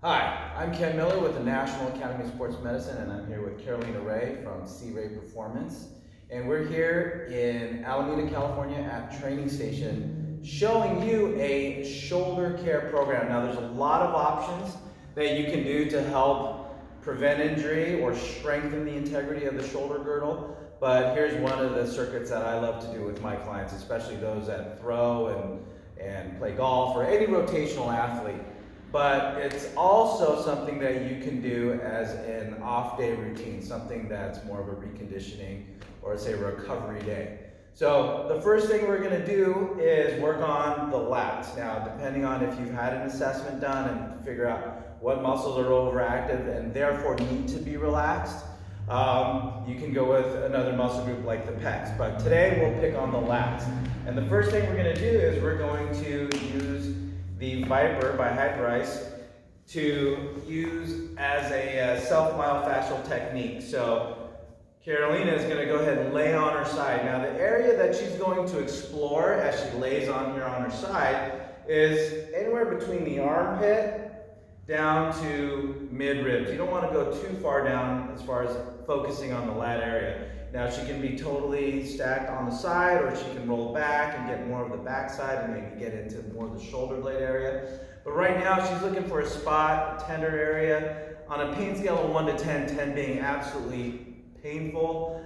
Hi, I'm Ken Miller with the National Academy of Sports Medicine, and I'm here with Carolina Ray from C-Ray Performance. And we're here in Alameda, California at Training Station showing you a shoulder care program. Now there's a lot of options that you can do to help prevent injury or strengthen the integrity of the shoulder girdle, but here's one of the circuits that I love to do with my clients, especially those that throw and play golf or any rotational athlete. But it's also something that you can do as an off-day routine, something that's more of a reconditioning or say recovery day. So the first thing we're going to do is work on the lats. Now, depending on if you've had an assessment done and figure out what muscles are overactive and therefore need to be relaxed, you can go with another muscle group like the pecs. But today we'll pick on the lats. And the first thing we're going to do is we're going to use the Viper by Hyperice to use as a self-myofascial technique. So Carolina is going to go ahead and lay on her side. Now the area that she's going to explore as she lays on here on her side is anywhere between the armpit down to mid-ribs. You don't want to go too far down as far as focusing on the lat area. Now she can be totally stacked on the side, or she can roll back and get more of the back side and maybe get into more of the shoulder blade area. But right now she's looking for a spot, tender area. On a pain scale of 1 to 10, 10 being absolutely painful,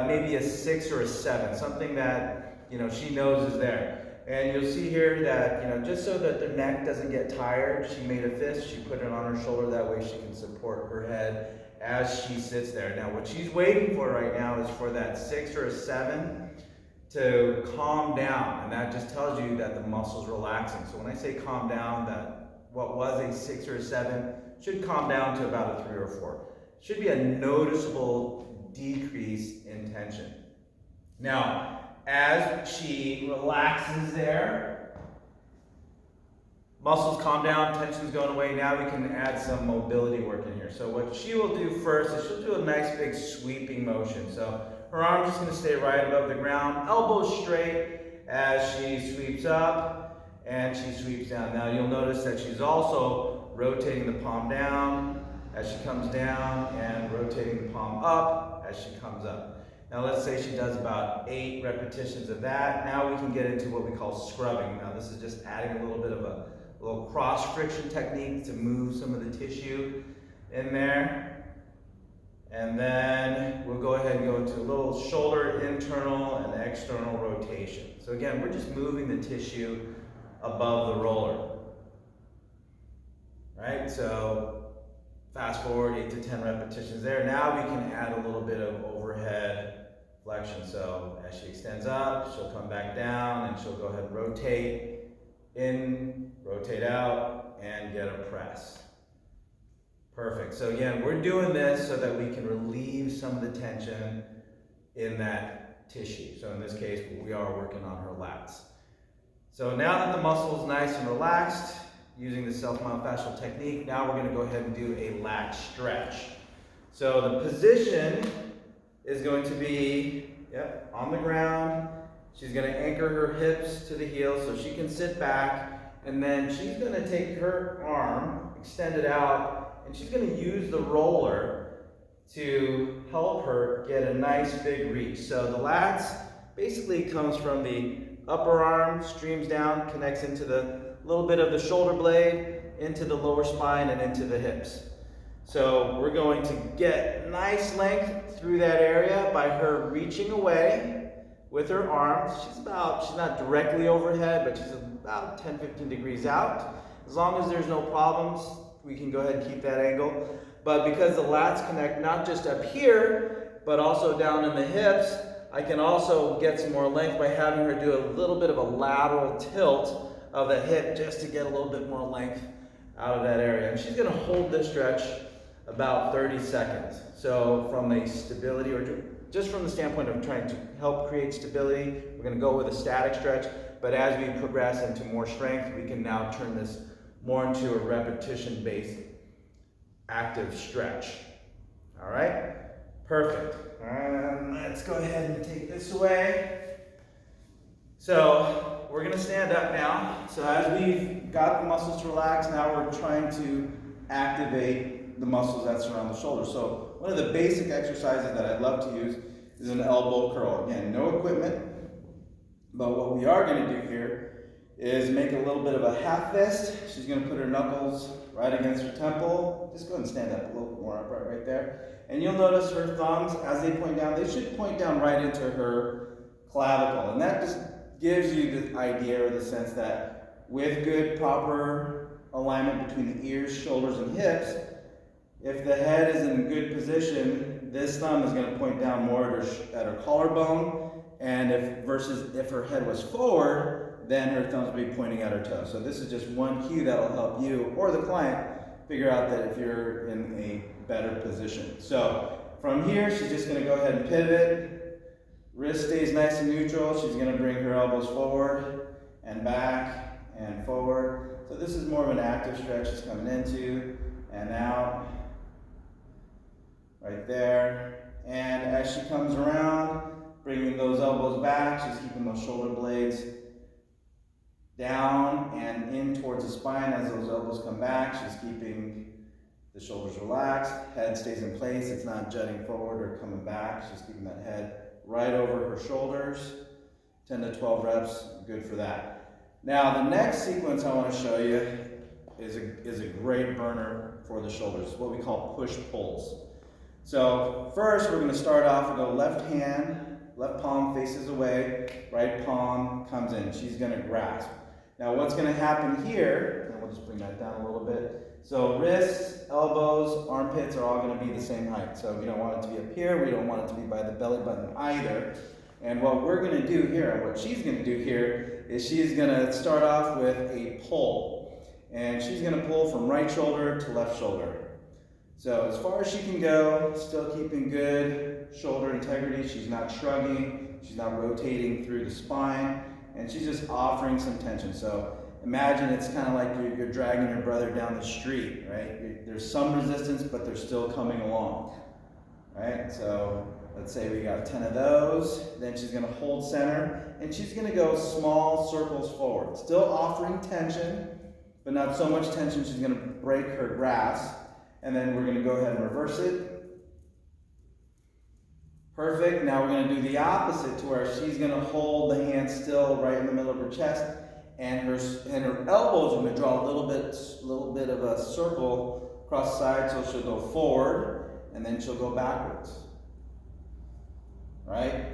maybe a 6 or a 7, something that she knows is there. And you'll see here that just so that the neck doesn't get tired, she made a fist, she put it on her shoulder, that way she can support her head as she sits there. Now what she's waiting for right now is for that 6 or a 7 to calm down, and that just tells you that the muscle's relaxing. So when I say calm down, that what was a 6 or a 7 should calm down to about a 3 or 4. Should be a noticeable decrease in tension. Now, as she relaxes there, muscles calm down, tension's going away. Now we can add some mobility work in here. So what she will do first is she'll do a nice big sweeping motion. So her arm's just going to stay right above the ground, elbows straight as she sweeps up and she sweeps down. Now you'll notice that she's also rotating the palm down as she comes down and rotating the palm up as she comes up. Now let's say she does about 8 repetitions of that. Now we can get into what we call scrubbing. Now this is just adding a little bit of a little cross friction technique to move some of the tissue in there. And then we'll go ahead and go into a little shoulder internal and external rotation. So again, we're just moving the tissue above the roller. Right? So fast forward 8 to 10 repetitions there. Now we can add a little bit of overhead flexion. So as she extends up, she'll come back down and she'll go ahead and rotate in, rotate out, and get a press. Perfect. So again, we're doing this so that we can relieve some of the tension in that tissue. So in this case, we are working on her lats. So now that the muscle is nice and relaxed, using the self-myofascial technique, now we're going to go ahead and do a lat stretch. So the position is going to be on the ground. She's going to anchor her hips to the heels so she can sit back, and then she's going to take her arm, extend it out, and she's going to use the roller to help her get a nice big reach. So the lats basically comes from the upper arm, streams down, connects into the little bit of the shoulder blade, into the lower spine, and into the hips. So we're going to get nice length through that area by her reaching away with her arms. She's not directly overhead, but she's about 10-15 degrees out. As long as there's no problems, we can go ahead and keep that angle. But because the lats connect not just up here, but also down in the hips, I can also get some more length by having her do a little bit of a lateral tilt of the hip just to get a little bit more length out of that area. And she's going to hold this stretch about 30 seconds. So from a stability, or just from the standpoint of trying to help create stability, we're going to go with a static stretch. But as we progress into more strength, we can now turn this more into a repetition-based active stretch. All right? Perfect. Let's go ahead and take this away. So we're going to stand up now. So as we've got the muscles to relax, now we're trying to activate the muscles that surround the shoulder. So one of the basic exercises that I love to use is an elbow curl. Again, no equipment, but what we are going to do here is make a little bit of a half fist. She's going to put her knuckles right against her temple. Just go ahead and stand up a little bit more upright right there. And you'll notice her thumbs, as they point down, they should point down right into her clavicle. And that just gives you the idea or the sense that with good, proper alignment between the ears, shoulders, and hips, if the head is in a good position, this thumb is going to point down more at her collarbone, and versus if her head was forward, then her thumbs will be pointing at her toes. So this is just one cue that will help you or the client figure out that if you're in a better position. So from here, she's just going to go ahead and pivot. Wrist stays nice and neutral. She's going to bring her elbows forward and back and forward. So this is more of an active stretch she's coming into and out. Right there. And as she comes around, bringing those elbows back, she's keeping those shoulder blades down and in towards the spine. As those elbows come back, she's keeping the shoulders relaxed, head stays in place, it's not jutting forward or coming back. She's keeping that head right over her shoulders. 10 to 12 reps, good for that. Now the next sequence I want to show you is a great burner for the shoulders, what we call push-pulls. So first we're going to start off, we'll go left hand, left palm faces away, right palm comes in. She's going to grasp. Now what's going to happen here, and we'll just bring that down a little bit. So wrists, elbows, armpits are all going to be the same height. So we don't want it to be up here, we don't want it to be by the belly button either. And what we're going to do here, and what she's going to do here, is she's going to start off with a pull. And she's going to pull from right shoulder to left shoulder. So as far as she can go, still keeping good shoulder integrity. She's not shrugging, she's not rotating through the spine, and she's just offering some tension. So imagine it's kind of like you're dragging your brother down the street, right? There's some resistance, but they're still coming along, right? So let's say we got 10 of those. Then she's going to hold center, and she's going to go small circles forward. Still offering tension, but not so much tension she's going to break her grasp. And then we're going to go ahead and reverse it. Perfect. Now we're going to do the opposite, to where she's going to hold the hand still right in the middle of her chest, and her elbows are going to draw a little bit of a circle across the side. So she'll go forward, and then she'll go backwards. Right?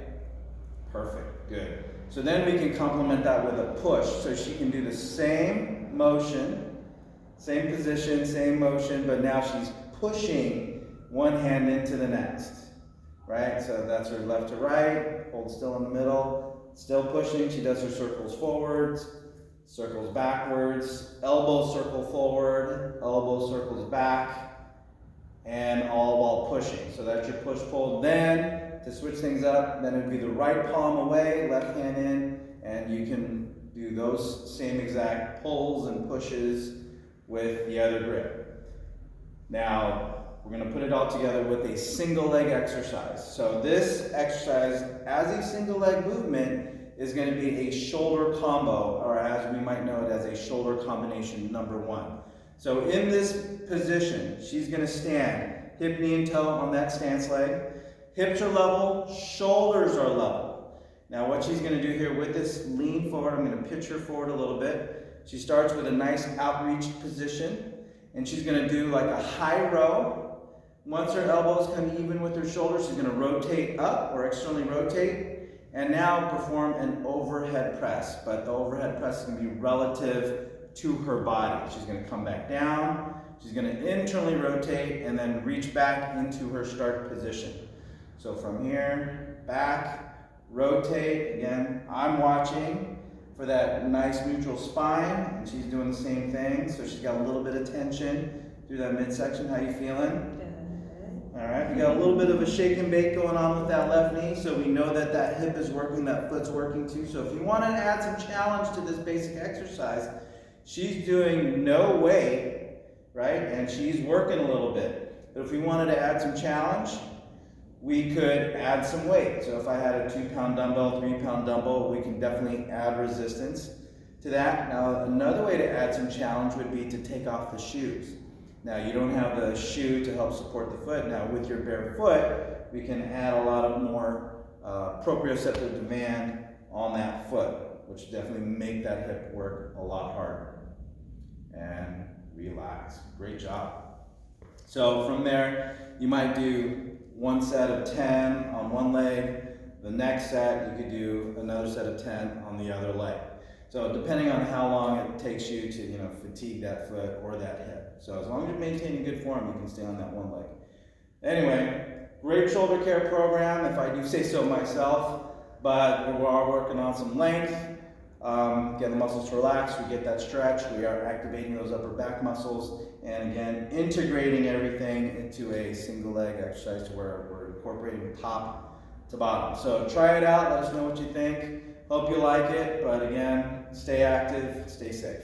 Perfect. Good. So then we can complement that with a push. So she can do the same motion. Same position, same motion, but now she's pushing one hand into the next, right? So that's her left to right, hold still in the middle, still pushing. She does her circles forwards, circles backwards, elbow circle forward, elbow circles back, and all while pushing. So that's your push-pull. Then, to switch things up, then it would be the right palm away, left hand in, and you can do those same exact pulls and pushes with the other grip. Now, we're going to put it all together with a single leg exercise. So this exercise, as a single leg movement, is going to be a shoulder combo, or as we might know it as a shoulder combination number 1. So in this position, she's going to stand, hip, knee, and toe on that stance leg. Hips are level, shoulders are level. Now what she's going to do here with this lean forward, I'm going to pitch her forward a little bit. She starts with a nice outreached position, and she's going to do like a high row. Once her elbows come even with her shoulders, she's going to rotate up or externally rotate, and now perform an overhead press. But the overhead press is going to be relative to her body. She's going to come back down, she's going to internally rotate, and then reach back into her start position. So from here, back, rotate. Again, I'm watching for that nice neutral spine, and she's doing the same thing. So she's got a little bit of tension through that midsection. How you feeling? Good. All right, we got a little bit of a shake and bake going on with that left knee, so we know that that hip is working, that foot's working too. So if you want to add some challenge to this basic exercise, she's doing no weight, right? And she's working a little bit. But if we wanted to add some challenge, we could add some weight. So if I had a 2-pound dumbbell, 3-pound dumbbell, we can definitely add resistance to that. Now, another way to add some challenge would be to take off the shoes. Now you don't have the shoe to help support the foot. Now with your bare foot, we can add a lot of more proprioceptive demand on that foot, which definitely make that hip work a lot harder. And relax. Great job. So from there, you might do one set of 10 on one leg. The next set, you could do another set of 10 on the other leg. So depending on how long it takes you to, fatigue that foot or that hip. So as long as you're maintaining good form, you can stay on that one leg. Anyway, great shoulder care program, if I do say so myself, but we are working on some length, get the muscles to relax, we get that stretch, we are activating those upper back muscles, and again, integrating everything into a single leg exercise to where we're incorporating top to bottom. So try it out, let us know what you think. Hope you like it, but again, stay active, stay safe.